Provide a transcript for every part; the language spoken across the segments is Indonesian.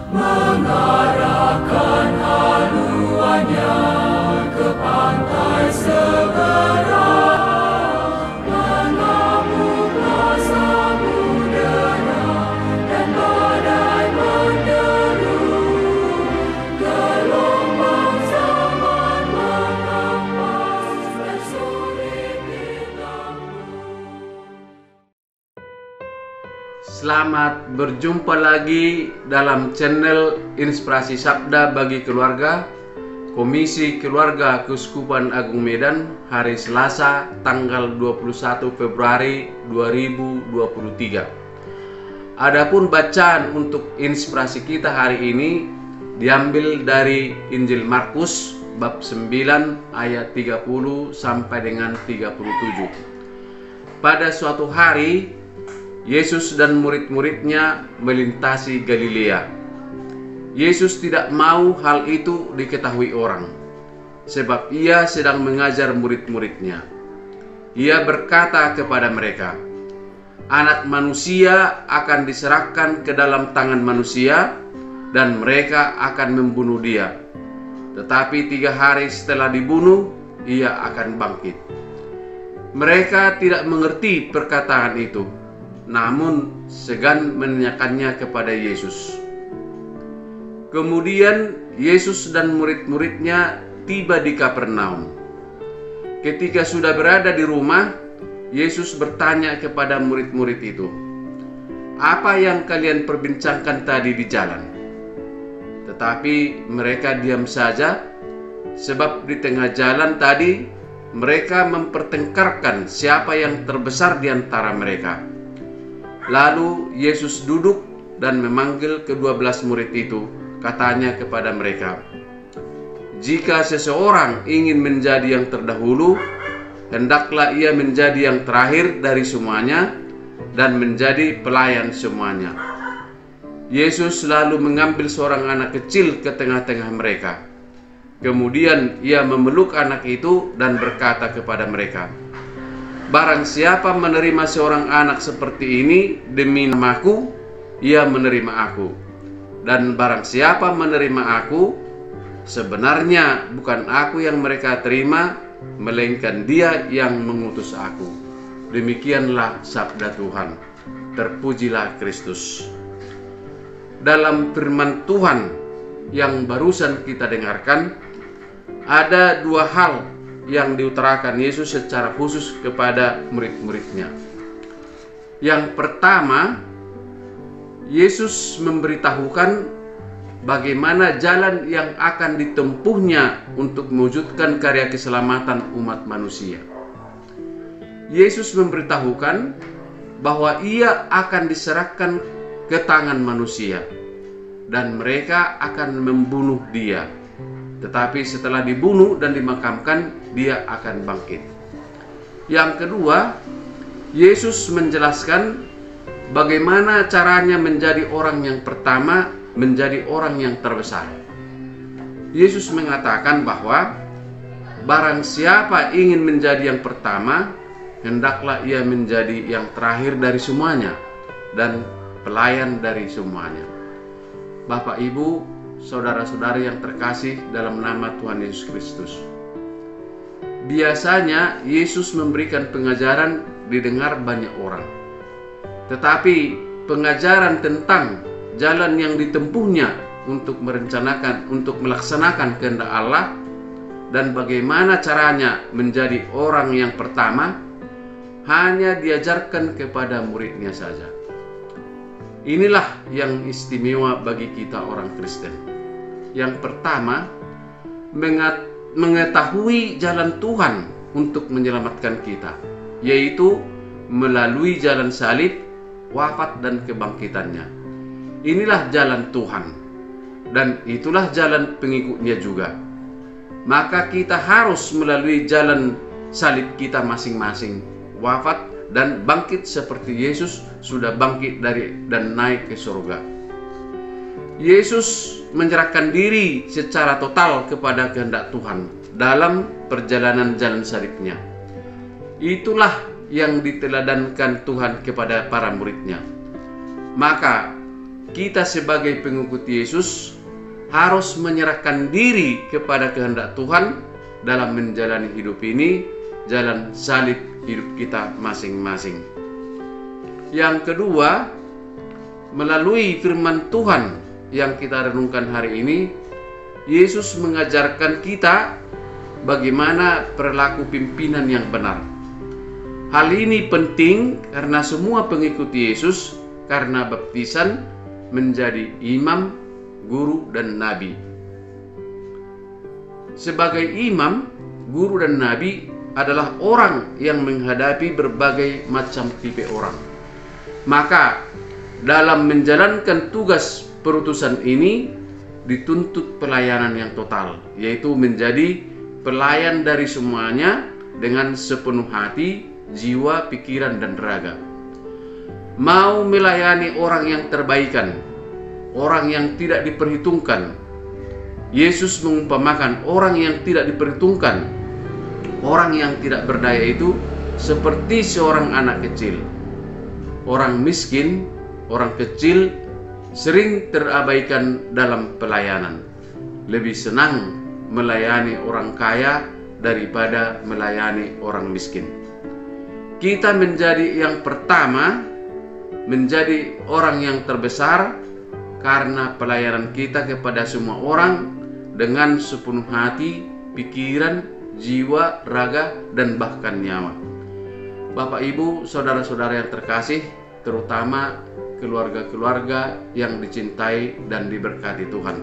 mengarahkan haluannya ke pantai seberang, mengamuklah samudera dan badai menderu, gelombang zaman mengampas dan sulit ditempuh. Selamat berjumpa lagi dalam channel Inspirasi Sabda bagi Keluarga, Komisi Keluarga Keuskupan Agung Medan, hari Selasa tanggal 21 Februari 2023. Adapun bacaan untuk inspirasi kita hari ini diambil dari Injil Markus bab 9 ayat 30 sampai dengan 37. Pada suatu hari Yesus dan murid-muridnya melintasi Galilea. Yesus tidak mau hal itu diketahui orang, sebab ia sedang mengajar murid-muridnya. Ia berkata kepada mereka, "Anak manusia akan diserahkan ke dalam tangan manusia, dan mereka akan membunuh dia. Tetapi 3 hari setelah dibunuh, ia akan bangkit." Mereka tidak mengerti perkataan itu, namun segan menanyakannya kepada Yesus. Kemudian Yesus dan murid-muridnya tiba di Kapernaum. Ketika sudah berada di rumah, Yesus bertanya kepada murid-murid itu, "Apa yang kalian perbincangkan tadi di jalan?" Tetapi mereka diam saja, sebab di tengah jalan tadi mereka mempertengkarkan siapa yang terbesar di antara mereka. Lalu Yesus duduk dan memanggil ke-12 murid itu. Katanya kepada mereka, "Jika seseorang ingin menjadi yang terdahulu, hendaklah ia menjadi yang terakhir dari semuanya dan menjadi pelayan semuanya." Yesus lalu mengambil seorang anak kecil ke tengah-tengah mereka. Kemudian ia memeluk anak itu dan berkata kepada mereka, "Barang siapa menerima seorang anak seperti ini demi namaku, ia menerima aku. Dan barang siapa menerima aku, sebenarnya bukan aku yang mereka terima, melainkan Dia yang mengutus aku." Demikianlah sabda Tuhan. Terpujilah Kristus. Dalam firman Tuhan yang barusan kita dengarkan, ada 2 hal yang diutarakan Yesus secara khusus kepada murid-muridnya. Yang pertama, Yesus memberitahukan bagaimana jalan yang akan ditempuhnya untuk mewujudkan karya keselamatan umat manusia. Yesus memberitahukan bahwa ia akan diserahkan ke tangan manusia dan mereka akan membunuh dia. Tetapi setelah dibunuh dan dimakamkan, dia akan bangkit. Yang kedua, Yesus menjelaskan bagaimana caranya menjadi orang yang pertama, menjadi orang yang terbesar. Yesus mengatakan bahwa barang siapa ingin menjadi yang pertama, hendaklah ia menjadi yang terakhir dari semuanya dan pelayan dari semuanya. Bapak, Ibu, saudara-saudari yang terkasih dalam nama Tuhan Yesus Kristus. Biasanya Yesus memberikan pengajaran didengar banyak orang. Tetapi pengajaran tentang jalan yang ditempuhnya untuk merencanakan, untuk melaksanakan kehendak Allah dan bagaimana caranya menjadi orang yang pertama, hanya diajarkan kepada muridnya saja. Inilah yang istimewa bagi kita orang Kristen. Yang pertama, mengetahui jalan Tuhan untuk menyelamatkan kita, yaitu melalui jalan salib, wafat dan kebangkitannya. Inilah jalan Tuhan, dan itulah jalan pengikutnya juga. Maka kita harus melalui jalan salib kita masing-masing, wafat dan bangkit seperti Yesus sudah bangkit dari dan naik ke surga. Yesus menyerahkan diri secara total kepada kehendak Tuhan dalam perjalanan jalan salibnya. Itulah yang diteladankan Tuhan kepada para muridnya. Maka kita sebagai pengikut Yesus harus menyerahkan diri kepada kehendak Tuhan dalam menjalani hidup ini, jalan salib hidup kita masing-masing. Yang kedua, melalui firman Tuhan yang kita renungkan hari ini, Yesus mengajarkan kita bagaimana perilaku pimpinan yang benar. Hal ini penting karena semua pengikut Yesus karena baptisan menjadi imam, guru, dan nabi. Sebagai imam, guru, dan nabi adalah orang yang menghadapi berbagai macam tipe orang. Maka dalam menjalankan tugas perutusan ini dituntut pelayanan yang total, yaitu menjadi pelayan dari semuanya dengan sepenuh hati, jiwa, pikiran, dan raga. Mau melayani orang yang terbaikan, orang yang tidak diperhitungkan. Yesus mengumpamakan orang yang tidak diperhitungkan, orang yang tidak berdaya itu seperti seorang anak kecil. Orang miskin, orang kecil sering terabaikan dalam pelayanan. Lebih senang melayani orang kaya daripada melayani orang miskin. Kita menjadi yang pertama, menjadi orang yang terbesar karena pelayanan kita kepada semua orang dengan sepenuh hati, pikiran, jiwa, raga, dan bahkan nyawa. Bapak, Ibu, saudara-saudara yang terkasih, terutama keluarga-keluarga yang dicintai dan diberkati Tuhan.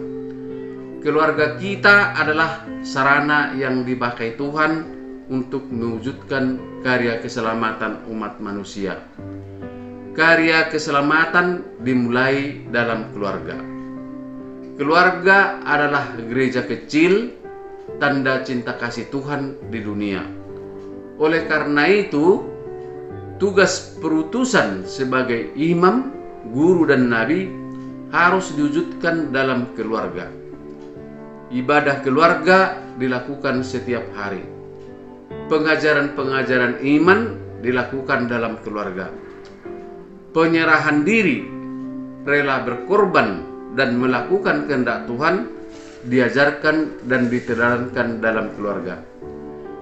Keluarga kita adalah sarana yang dipakai Tuhan untuk mewujudkan karya keselamatan umat manusia. Karya keselamatan dimulai dalam keluarga. Keluarga adalah gereja kecil, tanda cinta kasih Tuhan di dunia. Oleh karena itu, tugas perutusan sebagai imam, guru, dan nabi harus diwujudkan dalam keluarga. Ibadah keluarga dilakukan setiap hari. Pengajaran-pengajaran iman dilakukan dalam keluarga. Penyerahan diri, rela berkorban, dan melakukan kehendak Tuhan diajarkan dan diteladangkan dalam keluarga.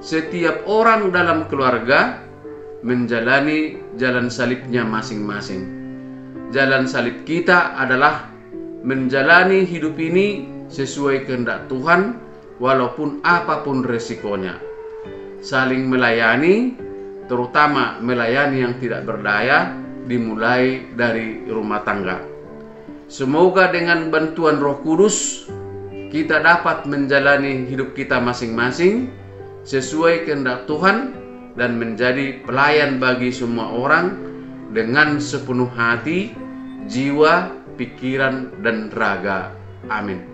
Setiap orang dalam keluarga menjalani jalan salibnya masing-masing. Jalan salib kita adalah menjalani hidup ini sesuai kehendak Tuhan walaupun apapun resikonya. Saling melayani, terutama melayani yang tidak berdaya, dimulai dari rumah tangga. Semoga dengan bantuan Roh Kudus kita dapat menjalani hidup kita masing-masing sesuai kehendak Tuhan dan menjadi pelayan bagi semua orang dengan sepenuh hati, jiwa, pikiran, dan raga. Amin.